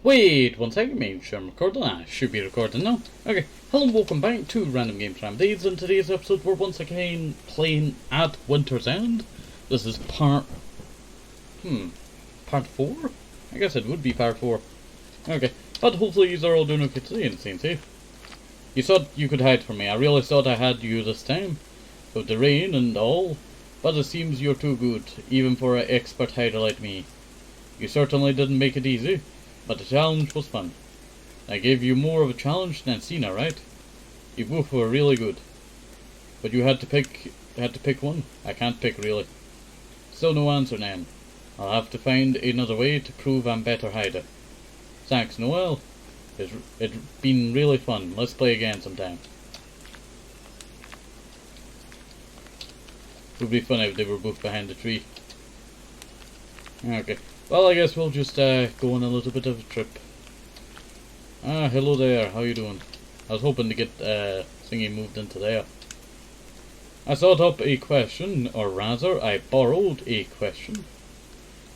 Wait, 1 second, make sure I'm recording. I should be recording now. Okay, hello and welcome back to Random Game Tramdies. In today's episode, we're once again playing at Winter's End. This is part 4? I guess it would be part 4. Okay, but hopefully you're all doing okay today and staying safe. You thought you could hide from me. I really thought I had you this time, with the rain and all, but it seems you're too good, even for an expert hider like me. You certainly didn't make it easy, but the challenge was fun. I gave you more of a challenge than Cena, right? You both were really good, but you had to pick one. I can't pick really. Still no answer, Nan. I'll have to find another way to prove I'm better hider. Thanks, Noel. It's been really fun. Let's play again sometime. It would be fun if they were both behind the tree. Okay. Well, I guess we'll just go on a little bit of a trip. Hello there. How you doing? I was hoping to get thingy moved into there. I thought up a question, or rather, I borrowed a question.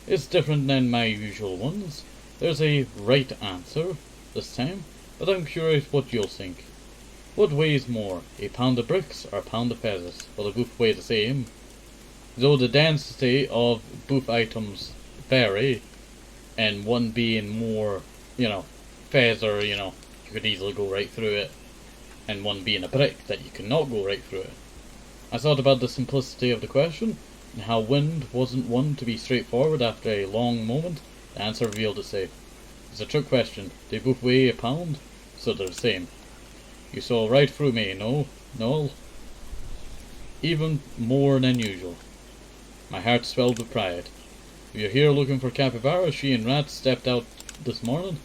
It's different than my usual ones. There's a right answer this time, but I'm curious what you'll think. What weighs more, a pound of bricks or a pound of feathers? Well, they both weigh the same. Though the density of both items vary, and one being more, feather, you could easily go right through it, and one being a brick that you cannot go right through it. I thought about the simplicity of the question, and how wind wasn't one to be straightforward after a long moment. The answer revealed itself. It's a trick question. They both weigh a pound, so they're the same. You saw right through me, Noel? Even more than usual. My heart swelled with pride. If you're here looking for capybara, she and Rat stepped out this morning.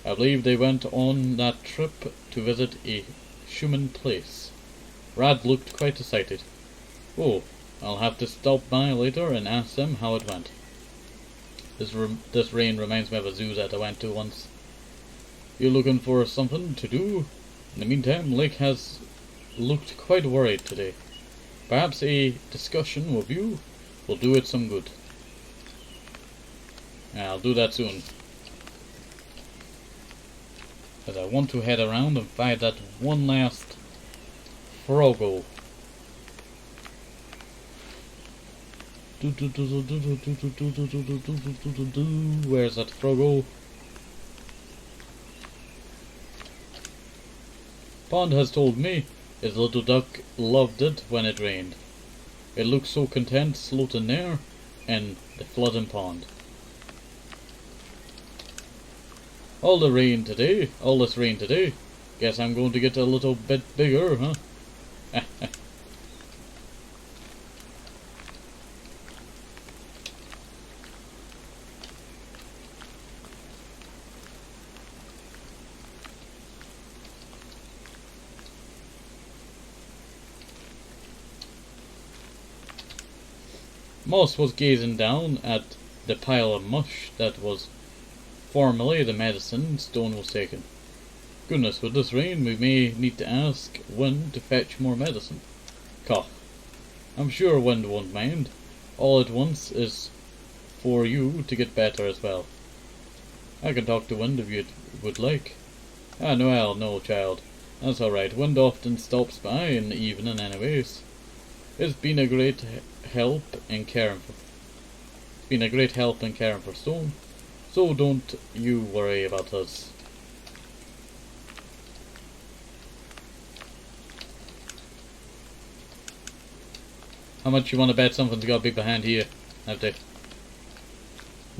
I believe they went on that trip to visit a human place. Rat looked quite excited. Oh, I'll have to stop by later and ask them how it went. This rain reminds me of a zoo that I went to once. You looking for something to do? In the meantime, Lake has looked quite worried today. Perhaps a discussion with you will do it some good. I'll do that soon. But I want to head around and find that one last froggo. Where's that froggo? Pond has told me his little duck loved it when it rained. It looked so content floating there in the flooding pond. All this rain today. Guess I'm going to get a little bit bigger, huh? Moss was gazing down at the pile of mush that was formerly the medicine stone was taken. Goodness, with this rain we may need to ask Wind to fetch more medicine. Cough. I'm sure Wind won't mind. All it wants is for you to get better as well. I can talk to Wind if you would like. Noel, no, child. That's alright. Wind often stops by in the evening anyways. It's been a great help in caring for Stone. So don't you worry about us. How much you want to bet something's got to be behind here? Have to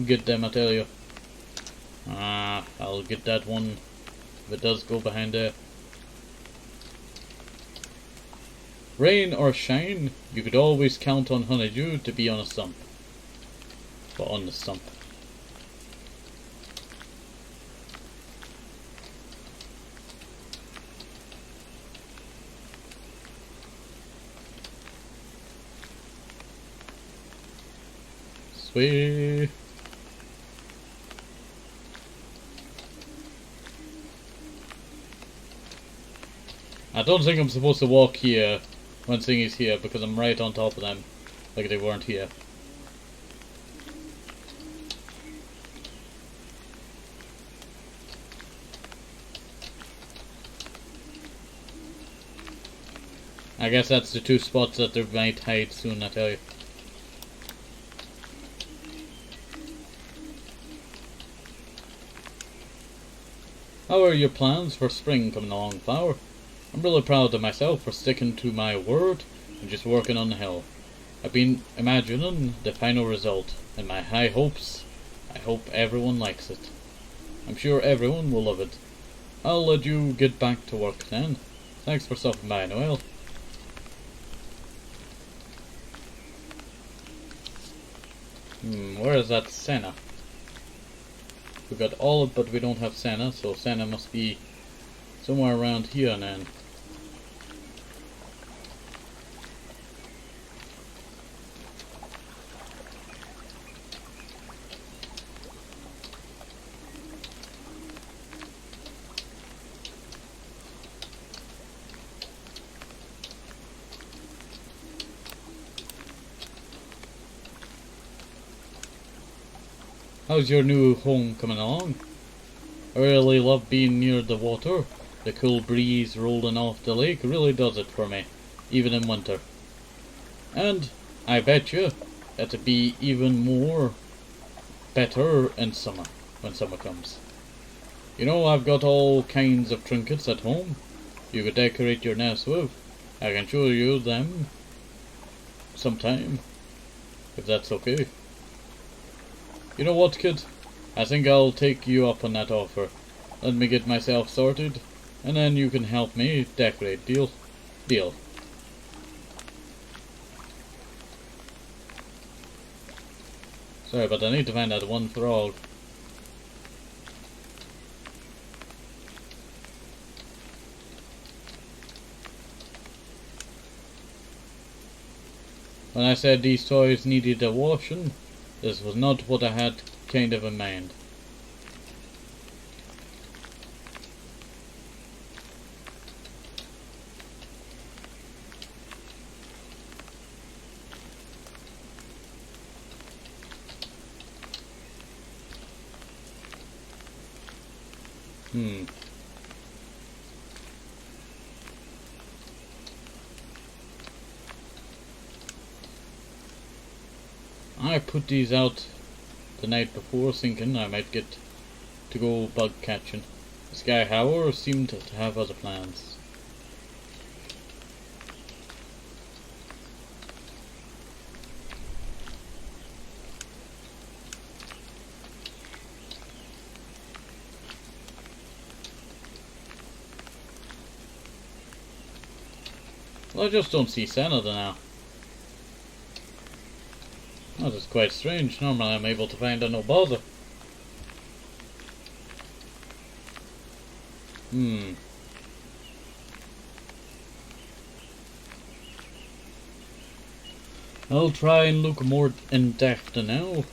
get them, I tell you. I'll get that one if it does go behind there. Rain or shine, you could always count on Honeydew to be on a stump. But on the stump. Sweet. I don't think I'm supposed to walk here when Thingy's here because I'm right on top of them, like they weren't here. I guess that's the two spots that they might hide soon, I tell you. How are your plans for spring coming along, Flower? I'm really proud of myself for sticking to my word and just working on the hill. I've been imagining the final result, and my high hopes. I hope everyone likes it. I'm sure everyone will love it. I'll let you get back to work then. Thanks for stopping by, Noel. Where is that Senna? We got Olive, but we don't have Senna, so Senna must be somewhere around here then. How's your new home coming along? I really love being near the water. The cool breeze rolling off the lake really does it for me, even in winter. And I bet you it'll be even more better in summer, when summer comes. You know, I've got all kinds of trinkets at home you could decorate your nest with. I can show you them sometime, if that's okay. You know what, kid? I think I'll take you up on that offer. Let me get myself sorted, and then you can help me decorate. Deal? Deal. Sorry, but I need to find that one frog. When I said these toys needed a washing, this was not what I had kind of in mind. I put these out the night before, thinking I might get to go bug catching. This guy, however, seemed to have other plans. Well, I just don't see Senator now. That is quite strange. Normally I'm able to find a no bother. I'll try and look more in depth now.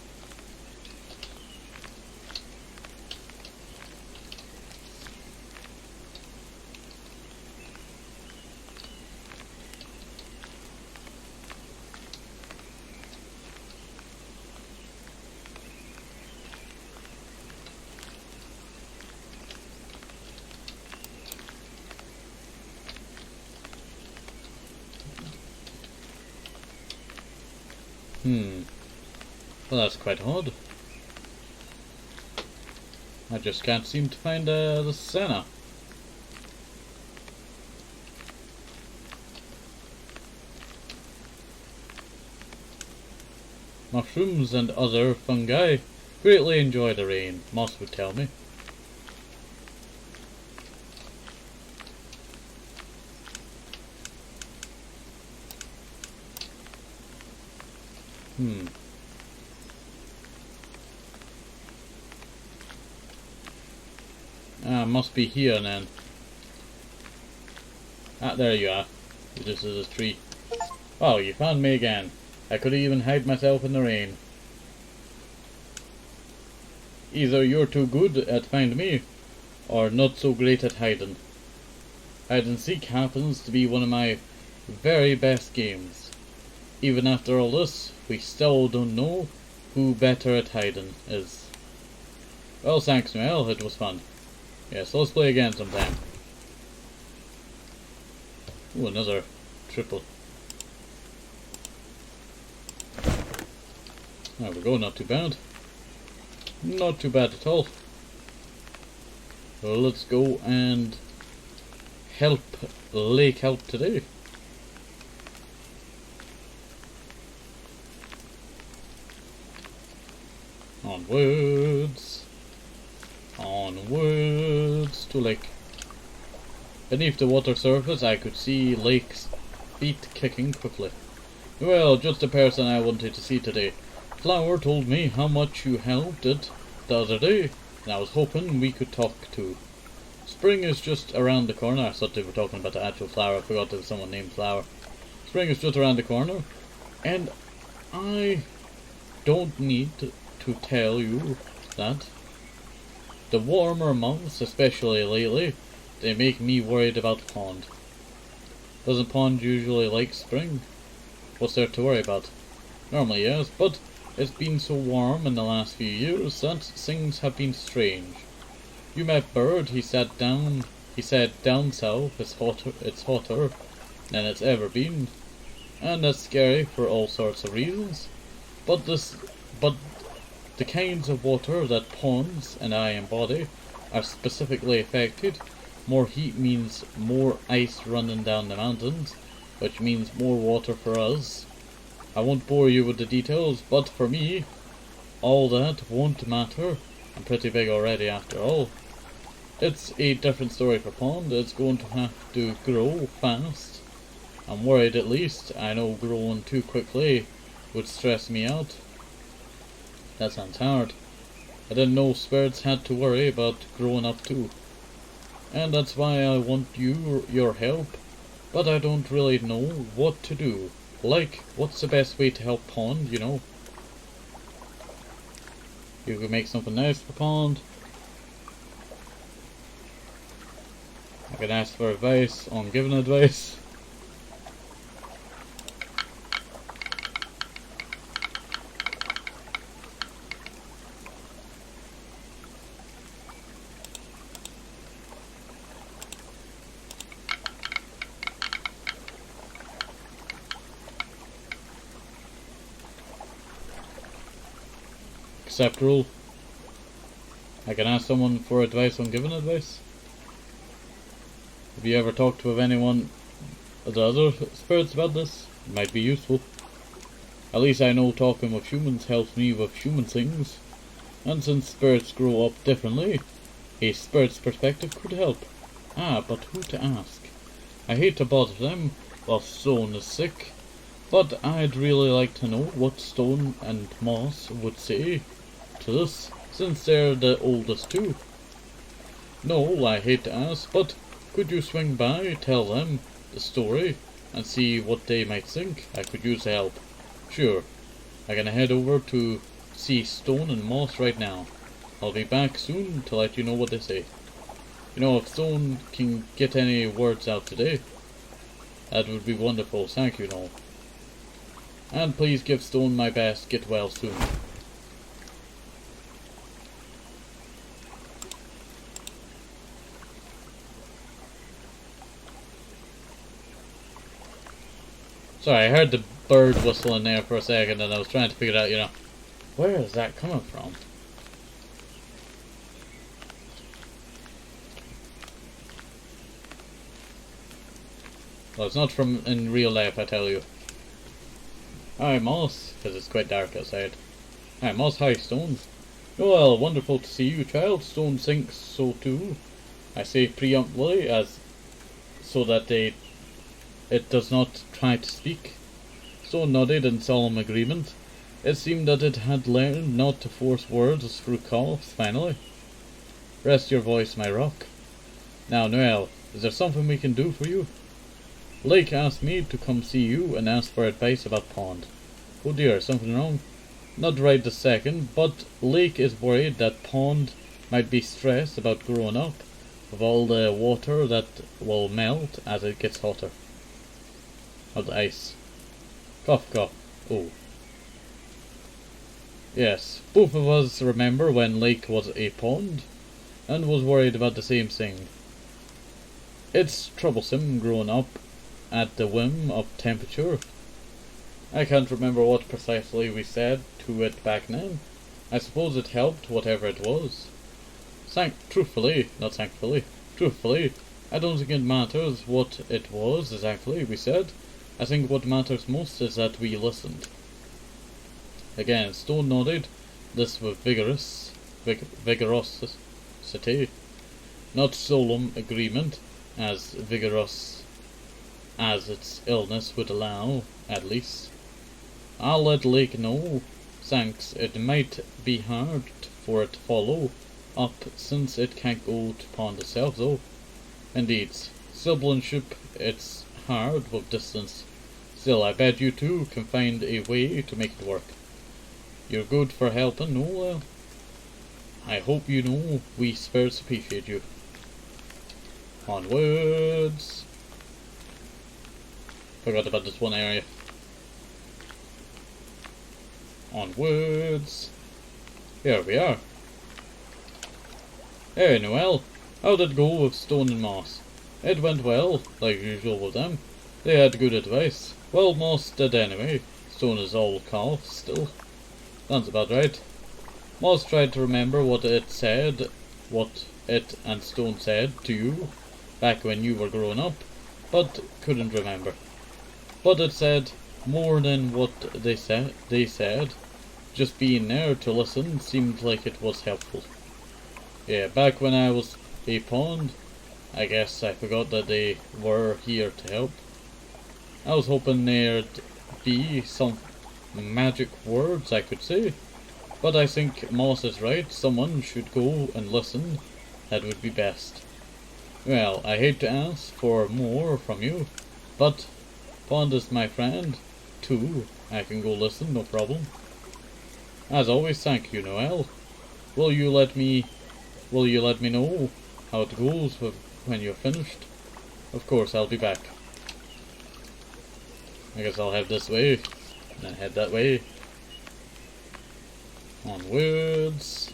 Well, that's quite odd. I just can't seem to find the Senna. Mushrooms and other fungi greatly enjoy the rain, Moss would tell me. Must be here then. There you are. This is a tree. Oh, you found me again. I could even hide myself in the rain. Either you're too good at find me, or not so great at hiding. Hide and seek happens to be one of my very best games. Even after all this, we still don't know who better at hiding is. Well, thanks, Noel. It was fun. Yes, let's play again sometime. Ooh, another triple. There we go, not too bad. Not too bad at all. So let's go and help Lake help today. Onwards. Onwards to Lake. Beneath the water surface I could see Lake's feet kicking quickly. Well, just the person I wanted to see today. Flower told me how much you helped it the other day, and I was hoping we could talk too. Spring is just around the corner. I thought they were talking about the actual flower. I forgot there was someone named Flower. Spring is just around the corner, and I don't need to tell you that. The warmer months, especially lately, they make me worried about the pond. Doesn't pond usually like spring? What's there to worry about? Normally yes, but it's been so warm in the last few years that things have been strange. You met Bird, he said down south it's hotter than it's ever been. And that's scary for all sorts of reasons. But the kinds of water that ponds and I embody are specifically affected. More heat means more ice running down the mountains, which means more water for us. I won't bore you with the details, but for me, all that won't matter. I'm pretty big already after all. It's a different story for pond. It's going to have to grow fast. I'm worried at least. I know growing too quickly would stress me out. That sounds hard. I didn't know spirits had to worry about growing up too. And that's why I want your help, but I don't really know what to do. Like, what's the best way to help pond, you know? You could make something nice for pond. I can ask for advice on giving advice. Accept rule. I can ask someone for advice on giving advice. Have you ever talked with anyone of the other spirits about this? It might be useful. At least I know talking with humans helps me with human things. And since spirits grow up differently, a spirit's perspective could help. But who to ask? I hate to bother them while Stone is sick, but I'd really like to know what Stone and Moss would say to this, since they're the oldest too. No, I hate to ask, but could you swing by, tell them the story, and see what they might think? I could use the help. Sure. I'm gonna head over to see Stone and Moss right now. I'll be back soon to let you know what they say. You know, if Stone can get any words out today, that would be wonderful. Thank you, Noel. And please give Stone my best. Get well soon. Sorry, I heard the bird whistling there for a second and I was trying to figure out, you know, where is that coming from? Well, it's not from in real life, I tell you. Hi, Moss, because it's quite dark outside. Hi, Moss. Hi, Stone. Well, wonderful to see you, child. Stone thinks so too. I say preemptively, as so that it does not try to speak. Stone nodded in solemn agreement. It seemed that it had learned not to force words through coughs, finally. Rest your voice, my rock. Now, Noel, is there something we can do for you? Lake asked me to come see you and ask for advice about pond. Oh dear, something wrong? Not right this second, but Lake is worried that pond might be stressed about growing up with all the water that will melt as it gets hotter. Of the ice. Cough, cough. Oh. Yes, both of us remember when Lake was a pond and was worried about the same thing. It's troublesome growing up at the whim of temperature. I can't remember what precisely we said to it back then. I suppose it helped, whatever it was. Truthfully, I don't think it matters what it was exactly we said. I think what matters most is that we listened. Again, Stone nodded, this with vigorosity, not solemn agreement, as vigorous as its illness would allow, at least. I'll let Lake know. Thanks, it might be hard for it to follow up, since it can't go to pond itself, though. Indeed, siblingship, it's hard with distance. Still, I bet you two can find a way to make it work. You're good for helping, Noel. I hope you know we spirits appreciate you. Onwards. Forgot about this one area. Onwards. Here we are. Hey, Noel. How did it go with Stone and Moss? It went well, like usual with them. They had good advice. Well, Moss did anyway. Stone is all cough still. Sounds about right. Moss tried to remember what it and Stone said to you back when you were growing up, but couldn't remember. But it said more than what they said. Just being there to listen seemed like it was helpful. Yeah, back when I was a pond, I guess I forgot that they were here to help. I was hoping there'd be some magic words I could say, but I think Moss is right. Someone should go and listen. That would be best. Well, I hate to ask for more from you, but Pond is my friend, too. I can go listen, no problem. As always, thank you, Noel. Will you let me know how it goes when you're finished? Of course, I'll be back. I guess I'll head this way, and then head that way. Onwards.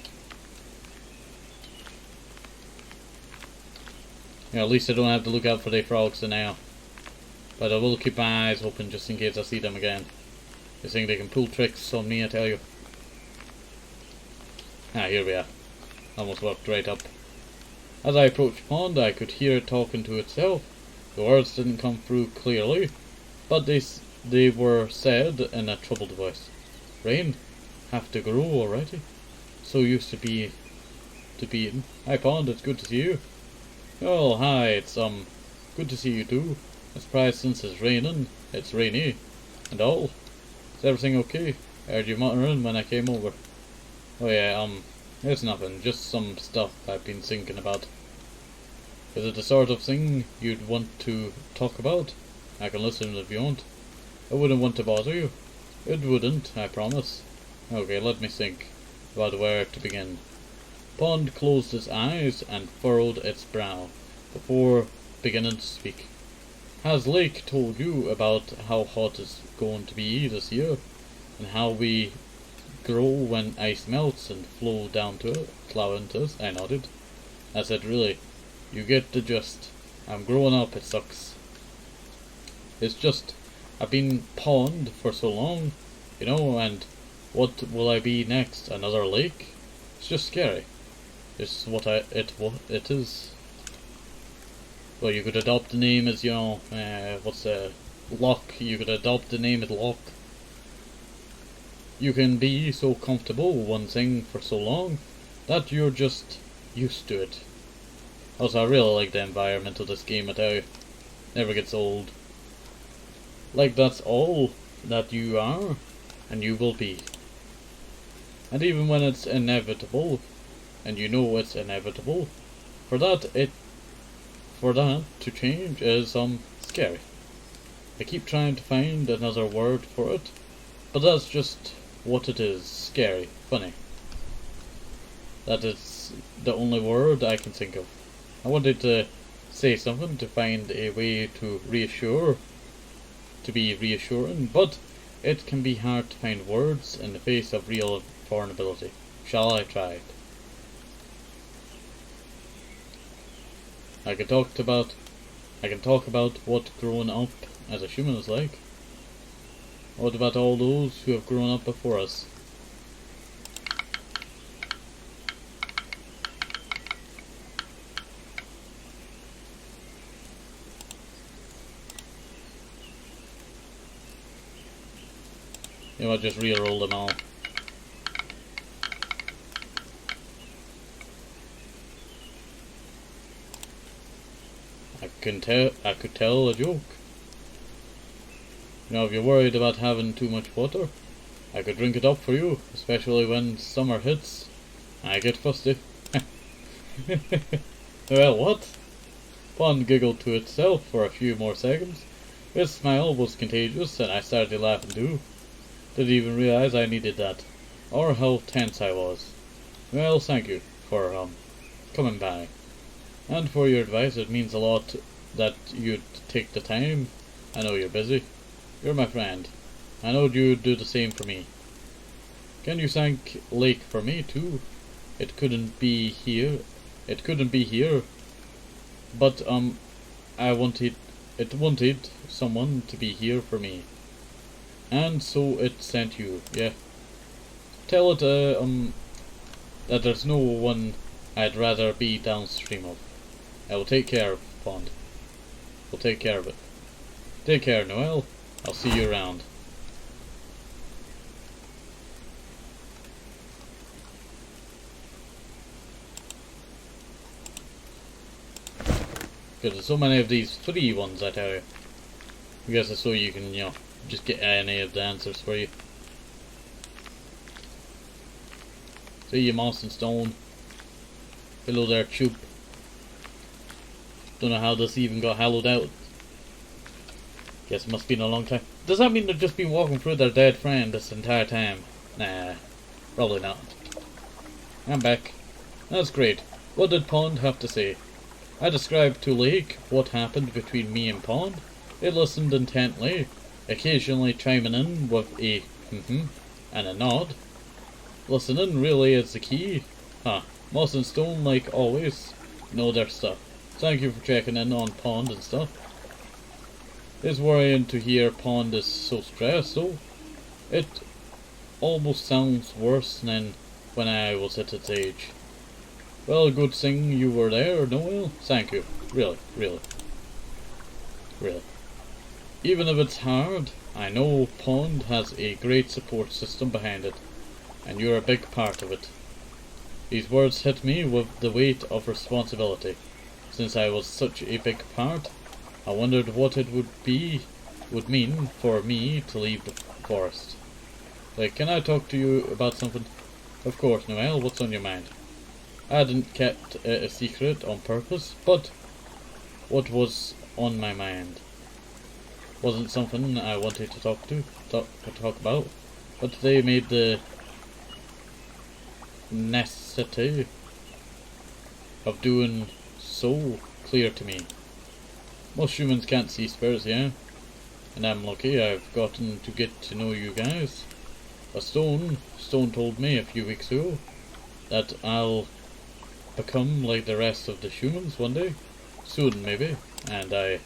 Yeah, at least I don't have to look out for the frogs now. But I will keep my eyes open just in case I see them again. They think they can pull tricks on me, I tell you. Ah, here we are. Almost walked right up. As I approached pond, I could hear it talking to itself. The words didn't come through clearly, but they were said in a troubled voice. Rain? Have to grow already? So used to being. Hi Pond, it's good to see you. Oh, hi, it's good to see you too. I'm surprised since it's raining. It's rainy. And all. Is everything okay? I heard you muttering when I came over. Oh yeah, it's nothing. Just some stuff I've been thinking about. Is it the sort of thing you'd want to talk about? I can listen if you want. I wouldn't want to bother you. It wouldn't, I promise. Okay, let me think about where to begin. Pond closed its eyes and furrowed its brow before beginning to speak. Has Lake told you about how hot it's going to be this year, and how we grow when ice melts and flow into us? I nodded. I said, really, you get the gist. I'm growing up, it sucks. It's just, I've been pond for so long, and what will I be next? Another lake? It's just scary. It's what it is. Well, you could adopt the name as, Lock. You could adopt the name as Lock. You can be so comfortable with one thing for so long that you're just used to it. Also, I really like the environment of this game, I tell you. Never gets old. Like that's all that you are, and you will be. And even when it's inevitable, and you know it's inevitable, for that to change is scary. I keep trying to find another word for it, but that's just what it is. Scary, funny. That is the only word I can think of. I wanted to say something to find a way to be reassuring, but it can be hard to find words in the face of real vulnerability. Shall I try it? I could talk about I can talk about what growing up as a human is like. What about all those who have grown up before us? You know, I'll just re-roll them all. I could tell a joke. You know, if you're worried about having too much water, I could drink it up for you, especially when summer hits. I get fusty. Well, what? Pond giggled to itself for a few more seconds. His smile was contagious, and I started laughing too. Didn't even realize I needed that, or how tense I was. Well, thank you for coming by, and for your advice. It means a lot that you'd take the time. I know you're busy. You're my friend. I know you'd do the same for me. Can you thank Lake for me too? It couldn't be here. But I wanted someone to be here for me, and so it sent you. Yeah. Tell it that there's no one I'd rather be downstream of. I will take care of Pond. We'll take care of it. Take care, Noel. I'll see you around. Because there's so many of these free ones, I tell you. I guess it's so you can, you know, just get any of the answers for you. See you, Moss and Stone. Hello there, Choop. Don't know how this even got hollowed out. Guess it must have been a long time. Does that mean they've just been walking through their dead friend this entire time? Nah, probably not. I'm back. That's great. What did Pond have to say? I described to Lake what happened between me and Pond. It listened intently, occasionally chiming in with a and a nod. Listening really is the key. Huh. Moss and Stone, like always, know their stuff. Thank you for checking in on Pond and stuff. It's worrying to hear Pond is so stressed, though. It almost sounds worse than when I was at its age. Well, good thing you were there, Noel. Thank you. Really. Even if it's hard, I know Pond has a great support system behind it, and you're a big part of it. These words hit me with the weight of responsibility. Since I was such a big part, I wondered what it would mean for me to leave the forest. Like, can I talk to you about something? Of course, Noel, what's on your mind? I hadn't kept it a secret on purpose, but what was on my mind wasn't something I wanted to talk about, but today made the necessity of doing so clear to me. Most humans can't see spirits, yeah? And I'm lucky I've gotten to get to know you guys. Stone told me a few weeks ago that I'll become like the rest of the humans one day. Soon, maybe. And it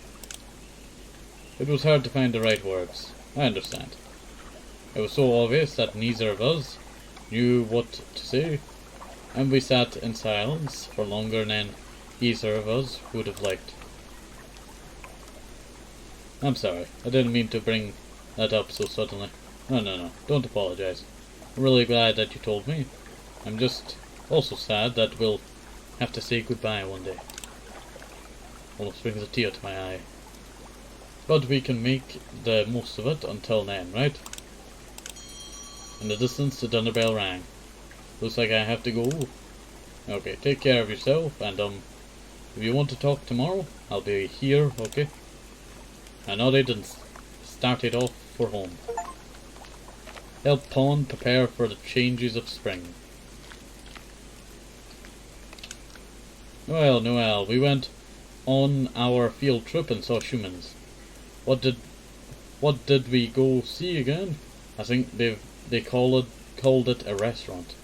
was hard to find the right words. I understand. It was so obvious that neither of us knew what to say, and we sat in silence for longer than either of us would have liked. I'm sorry, I didn't mean to bring that up so suddenly. No, don't apologize. I'm really glad that you told me. I'm just also sad that we'll have to say goodbye one day. Almost brings a tear to my eye. But we can make the most of it until then, right? In the distance, the dinner bell rang. Looks like I have to go. Okay, take care of yourself, and if you want to talk tomorrow, I'll be here, okay? I nodded and started off for home. Help Pond prepare for the changes of spring. Noel, we went on our field trip and saw humans. What did we go see again? I think they called it a restaurant.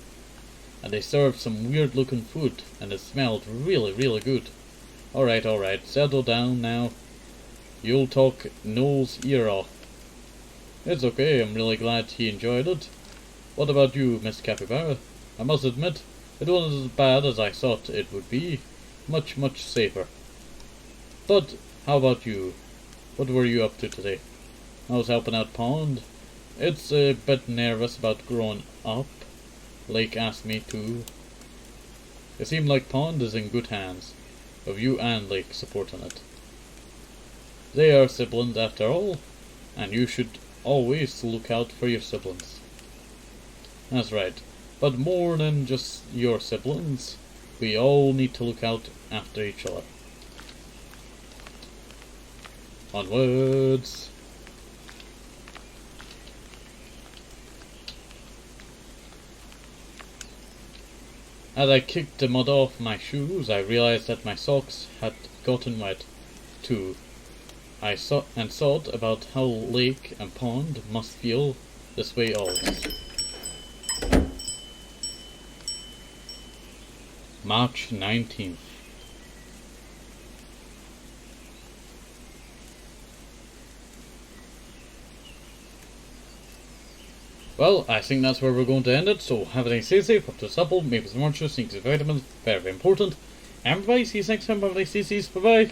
And they served some weird looking food, and it smelled really good. Alright, settle down now. You'll talk Noel's ear off. It's okay, I'm really glad he enjoyed it. What about you, Miss Capybara? I must admit, it wasn't as bad as I thought it would be. Much, much safer. But, how about you? What were you up to today? I was helping out Pond. It's a bit nervous about growing up. Lake asked me to. It seemed like Pond is in good hands, of you and Lake supporting it. They are siblings after all, and you should always look out for your siblings. That's right, but more than just your siblings, we all need to look out after each other. Onwards! As I kicked the mud off my shoes, I realized that my socks had gotten wet, too. I thought about how Lake and Pond must feel this way always. March 19th. Well, I think that's where we're going to end it, so have a nice day, safe, up to supple, maybe some orange juice, think vitamins, very, very important. Everybody, see you next time, have a nice day, bye bye.